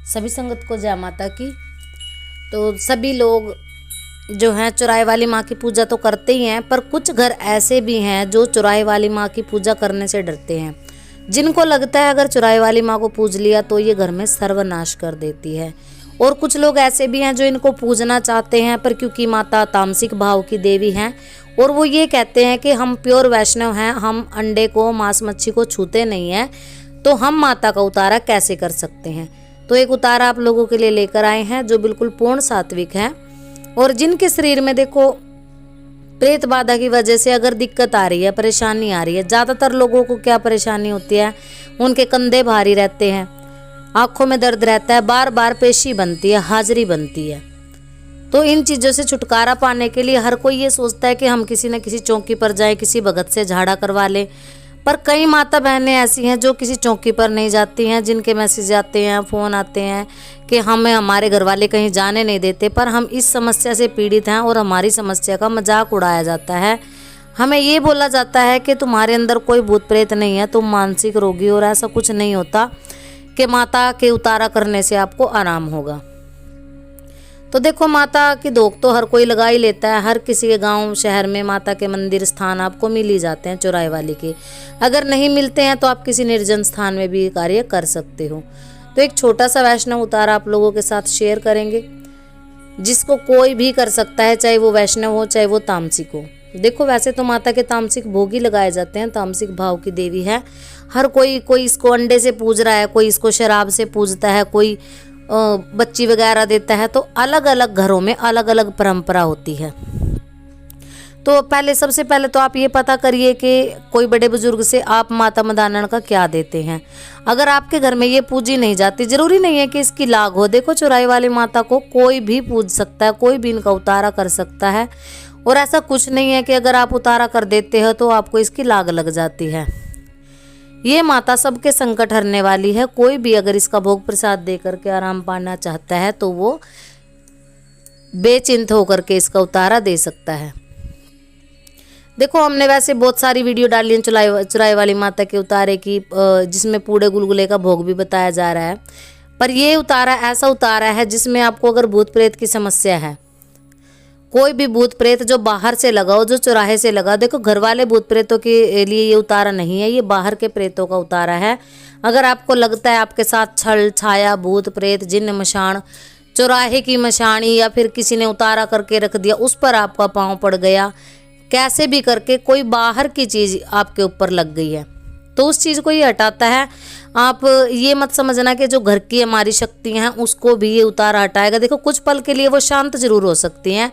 सभी संगत को जय माता की। तो सभी लोग जो हैं चौराहे वाली माँ की पूजा तो करते ही हैं, पर कुछ घर ऐसे भी हैं जो चौराहे वाली माँ की पूजा करने से डरते हैं, जिनको लगता है अगर चौराहे वाली माँ को पूज लिया तो ये घर में सर्वनाश कर देती है। और कुछ लोग ऐसे भी हैं जो इनको पूजना चाहते हैं, पर क्योंकि माता तामसिक भाव की देवी हैं और वो ये कहते हैं कि हम प्योर वैष्णव हैं, हम अंडे को मांस मच्छी को छूते नहीं हैं, तो हम माता का उतारा कैसे कर सकते हैं। तो एक उतारा आप लोगों के लिए लेकर आए हैं जो बिल्कुल पूर्ण सात्विक है, और जिनके शरीर में देखो प्रेत बाधा की वजह से अगर दिक्कत आ रही है, परेशानी आ रही है। ज़्यादातर लोगों को क्या परेशानी होती है, उनके कंधे भारी रहते हैं, आंखों में दर्द रहता है, बार बार पेशी बनती है, हाजिरी बनती है। तो इन चीज़ों से छुटकारा पाने के लिए हर कोई ये सोचता है कि हम किसी न किसी चौकी पर जाएं, किसी भगत से झाड़ा करवा लें। पर कई माता बहनें ऐसी हैं जो किसी चौकी पर नहीं जाती हैं, जिनके मैसेज आते हैं, फ़ोन आते हैं कि हमें हमारे घर वाले कहीं जाने नहीं देते, पर हम इस समस्या से पीड़ित हैं और हमारी समस्या का मजाक उड़ाया जाता है। हमें ये बोला जाता है कि तुम्हारे अंदर कोई भूत प्रेत नहीं है, तुम मानसिक रोगी, और ऐसा कुछ नहीं होता कि माता के उतारा करने से आपको आराम होगा। तो देखो माता की धोख तो हर कोई लगा ही लेता है, हर किसी के गांव शहर में माता के मंदिर स्थान आपको मिल ही जाते हैं चौराहे वाली के। अगर नहीं मिलते हैं तो आप किसी निर्जन स्थान में भी कार्य कर सकते हो। तो एक छोटा सा वैष्णव उतारा आप लोगों के साथ शेयर करेंगे, जिसको कोई भी कर सकता है, चाहे वो वैष्णव हो चाहे वो तामसिक हो। देखो वैसे तो माता के तामसिक भोग ही लगाए जाते हैं, तामसिक भाव की देवी है। हर कोई इसको अंडे से पूज रहा है, कोई इसको शराब से पूजता है, कोई बच्ची वगैरह देता है। तो अलग अलग घरों में अलग अलग परंपरा होती है। तो सबसे पहले तो आप ये पता करिए कि कोई बड़े बुजुर्ग से आप माता मदानन का क्या देते हैं। अगर आपके घर में ये पूजी नहीं जाती, जरूरी नहीं है कि इसकी लाग हो। देखो चौराहे वाली माता को कोई भी पूज सकता है, कोई भी इनका उतारा कर सकता है, और ऐसा कुछ नहीं है कि अगर आप उतारा कर देते हो तो आपको इसकी लाग लग जाती है। ये माता सबके संकट हरने वाली है। कोई भी अगर इसका भोग प्रसाद दे करके आराम पाना चाहता है तो वो बेचिंत होकर के इसका उतारा दे सकता है। देखो हमने वैसे बहुत सारी वीडियो डाली है चौराहे वाली माता के उतारे की, जिसमें पूड़े गुलगुले का भोग भी बताया जा रहा है। पर ये उतारा ऐसा उतारा है जिसमें आपको अगर भूत प्रेत की समस्या है, कोई भी भूत प्रेत जो बाहर से लगा हो, जो चौराहे से लगा, देखो घर वाले भूत प्रेतों के लिए ये उतारा नहीं है, ये बाहर के प्रेतों का उतारा है। अगर आपको लगता है आपके साथ छल छाया, भूत प्रेत, जिन्न मशान, चौराहे की मशानी, या फिर किसी ने उतारा करके रख दिया, उस पर आपका पाँव पड़ गया, कैसे भी करके कोई बाहर की चीज़ आपके ऊपर लग गई है, तो उस चीज़ को ये हटाता है। आप ये मत समझना कि जो घर की हमारी शक्तियाँ हैं उसको भी ये उतारा हटाएगा। देखो कुछ पल के लिए वो शांत जरूर हो सकती हैं,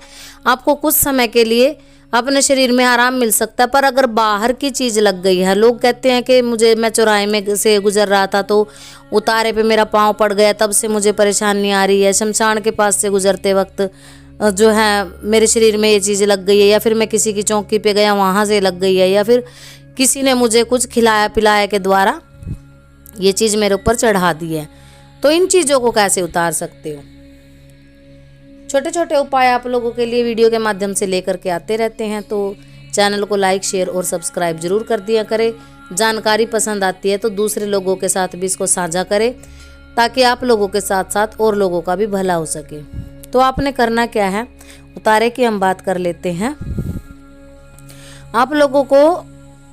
आपको कुछ समय के लिए अपने शरीर में आराम मिल सकता है, पर अगर बाहर की चीज़ लग गई है, लोग कहते हैं कि मैं चौराहे में से गुजर रहा था तो उतारे पे मेरा पाँव पड़ गया, तब से मुझे परेशानी आ रही है, शमशान के पास से गुजरते वक्त जो है मेरे शरीर में ये चीज़ लग गई है, या फिर मैं किसी की चौकी पे गया वहाँ से लग गई है, या फिर किसी ने मुझे कुछ खिलाया पिलाया के द्वारा ये चीज़ मेरे ऊपर चढ़ा दी है। तो इन चीज़ों को कैसे उतार सकते हो, छोटे छोटे उपाय आप लोगों के लिए वीडियो के माध्यम से लेकर के आते रहते हैं। तो चैनल को लाइक शेयर और सब्सक्राइब जरूर कर दिया करें। जानकारी पसंद आती है तो दूसरे लोगों के साथ भी इसको साझा करें, ताकि आप लोगों के साथ साथ और लोगों का भी भला हो सके। तो आपने करना क्या है, उतारे की हम बात कर लेते हैं। आप लोगों को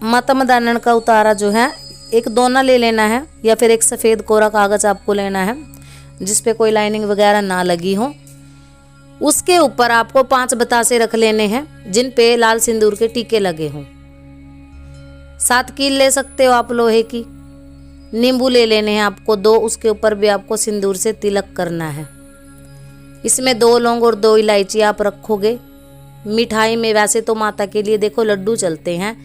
माता मदानन का उतारा जो है, एक दोना ले लेना है, या फिर एक सफ़ेद कोरा कागज़ आपको लेना है जिस पे कोई लाइनिंग वगैरह ना लगी हो। उसके ऊपर आपको 5 बतासे रख लेने हैं जिन पे लाल सिंदूर के टीके लगे हों। 7 कील ले सकते हो आप लोहे की। नींबू ले लेने हैं आपको 2, उसके ऊपर भी आपको सिंदूर से तिलक करना है। इसमें 2 लौंग और 2 इलायची आप रखोगे। मिठाई में वैसे तो माता के लिए देखो लड्डू चलते हैं,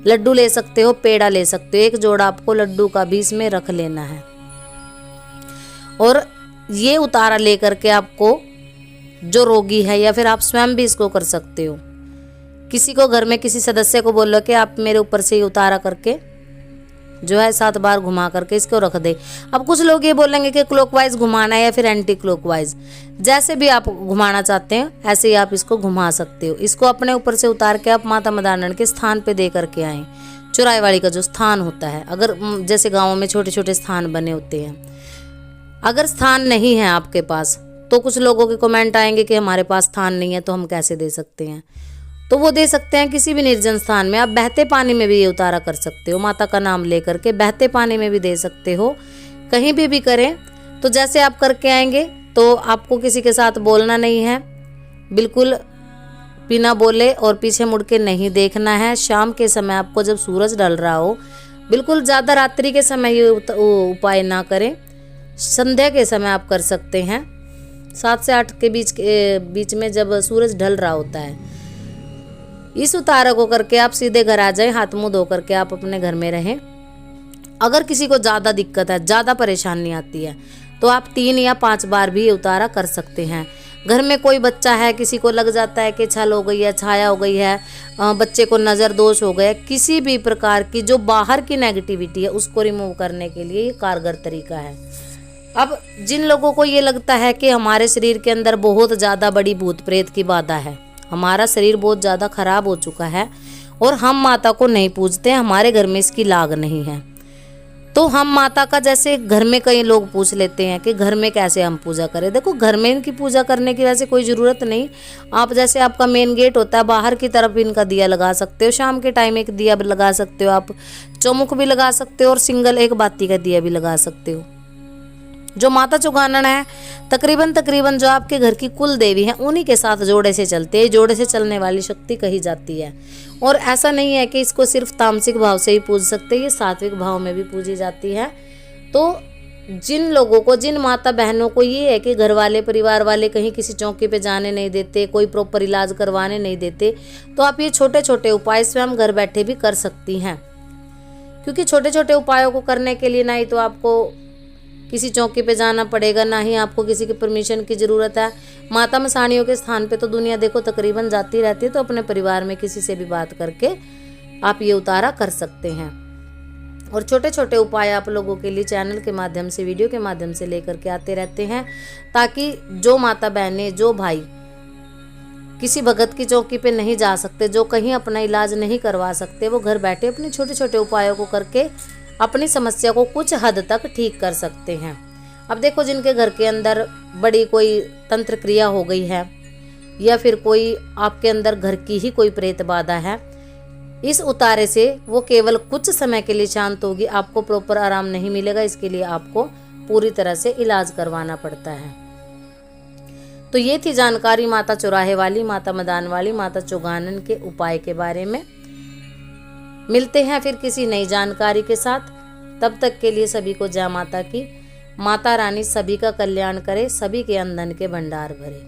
लड्डू ले सकते हो, पेड़ा ले सकते हो, 1 जोड़ा आपको लड्डू का भी इसमें रख लेना है। और ये उतारा लेकर के आपको जो रोगी है, या फिर आप स्वयं भी इसको कर सकते हो, किसी को घर में किसी सदस्य को बोलो कि आप मेरे ऊपर से ये उतारा करके जो है 7 बार घुमा करके इसको रख दे। अब कुछ लोग ये बोलेंगे कि क्लॉकवाइज घुमाना है या फिर एंटी क्लॉकवाइज, जैसे भी आप घुमाना चाहते हैं ऐसे ही आप इसको घुमा सकते हो। इसको अपने ऊपर से उतार के आप माता मदानन के स्थान पे दे करके आएँ। चौराहे वाली का जो स्थान होता है, अगर जैसे गाँवों में छोटे छोटे स्थान बने होते हैं, अगर स्थान नहीं है आपके पास, तो कुछ लोगों के कमेंट आएंगे कि हमारे पास स्थान नहीं है तो हम कैसे दे सकते हैं। तो वो दे सकते हैं किसी भी निर्जन स्थान में। आप बहते पानी में भी ये उतारा कर सकते हो, माता का नाम लेकर के बहते पानी में भी दे सकते हो, कहीं भी करें। तो जैसे आप करके आएंगे तो आपको किसी के साथ बोलना नहीं है, बिल्कुल बिना बोले और पीछे मुड़ के नहीं देखना है। शाम के समय आपको जब सूरज ढल रहा हो, बिल्कुल ज़्यादा रात्रि के समय ये उपाय ना करें, संध्या के समय आप कर सकते हैं, 7 से 8 के बीच में जब सूरज ढल रहा होता है। इस उतारा को करके आप सीधे घर आ जाएं, हाथ मुंह धो करके आप अपने घर में रहें। अगर किसी को ज़्यादा दिक्कत है, ज़्यादा परेशानी आती है, तो आप 3 या 5 बार भी ये उतारा कर सकते हैं। घर में कोई बच्चा है, किसी को लग जाता है कि छल हो गई है, छाया हो गई है, बच्चे को नज़र दोष हो गया, किसी भी प्रकार की जो बाहर की नेगेटिविटी है उसको रिमूव करने के लिए ये कारगर तरीका है। अब जिन लोगों को ये लगता है कि हमारे शरीर के अंदर बहुत ज़्यादा बड़ी भूत प्रेत की बाधा है, हमारा शरीर बहुत ज़्यादा खराब हो चुका है और हम माता को नहीं पूजते, हमारे घर में इसकी लाग नहीं है, तो हम माता का, जैसे घर में कई लोग पूछ लेते हैं कि घर में कैसे हम पूजा करें। देखो, घर में इनकी पूजा करने की वैसे कोई ज़रूरत नहीं। आप जैसे आपका मेन गेट होता है, बाहर की तरफ इनका दिया लगा सकते हो, शाम के टाइम एक दिया भी लगा सकते हो, आप चौमुख भी लगा सकते हो और सिंगल एक बाती का दिया भी लगा सकते हो। जो माता चौगानन है, तकरीबन जो आपके घर की कुल देवी हैं, उन्हीं के साथ जोड़े से चलते हैं। जोड़े से चलने वाली शक्ति कही जाती है। और ऐसा नहीं है कि इसको सिर्फ तामसिक भाव से ही पूज सकते, ये सात्विक भाव में भी पूजी जाती है। तो जिन लोगों को, जिन माता बहनों को ये है कि घर वाले, परिवार वाले कहीं किसी चौकी पे जाने नहीं देते, कोई प्रॉपर इलाज करवाने नहीं देते, तो आप ये छोटे छोटे उपाय स्वयं घर बैठे भी कर सकती हैं। क्योंकि छोटे छोटे उपायों को करने के लिए ना ही तो आपको किसी चौकी पे जाना पड़ेगा, ना ही आपको किसी की परमिशन की ज़रूरत है। माता मसाणियों के स्थान पे तो दुनिया देखो तकरीबन जाती रहती है, तो अपने परिवार में किसी से भी बात करके आप ये उतारा कर सकते हैं। और छोटे छोटे उपाय आप लोगों के लिए चैनल के माध्यम से, वीडियो के माध्यम से लेकर के आते रहते हैं, ताकि जो माता बहनें, जो भाई किसी भगत की चौकी पे नहीं जा सकते, जो कहीं अपना इलाज नहीं करवा सकते, वो घर बैठे अपने छोटे छोटे उपायों को करके अपनी समस्या को कुछ हद तक ठीक कर सकते हैं। अब देखो, जिनके घर के अंदर बड़ी कोई तंत्र क्रिया हो गई है, या फिर कोई आपके अंदर घर की ही कोई प्रेत बाधा है, इस उतारे से वो केवल कुछ समय के लिए शांत होगी, आपको प्रॉपर आराम नहीं मिलेगा। इसके लिए आपको पूरी तरह से इलाज करवाना पड़ता है। तो ये थी जानकारी माता चौराहे वाली, माता मदान वाली, माता चौगानन के उपाय के बारे में। मिलते हैं फिर किसी नई जानकारी के साथ। तब तक के लिए सभी को जय माता की। माता रानी सभी का कल्याण करे, सभी के अंधन के भंडार भरे।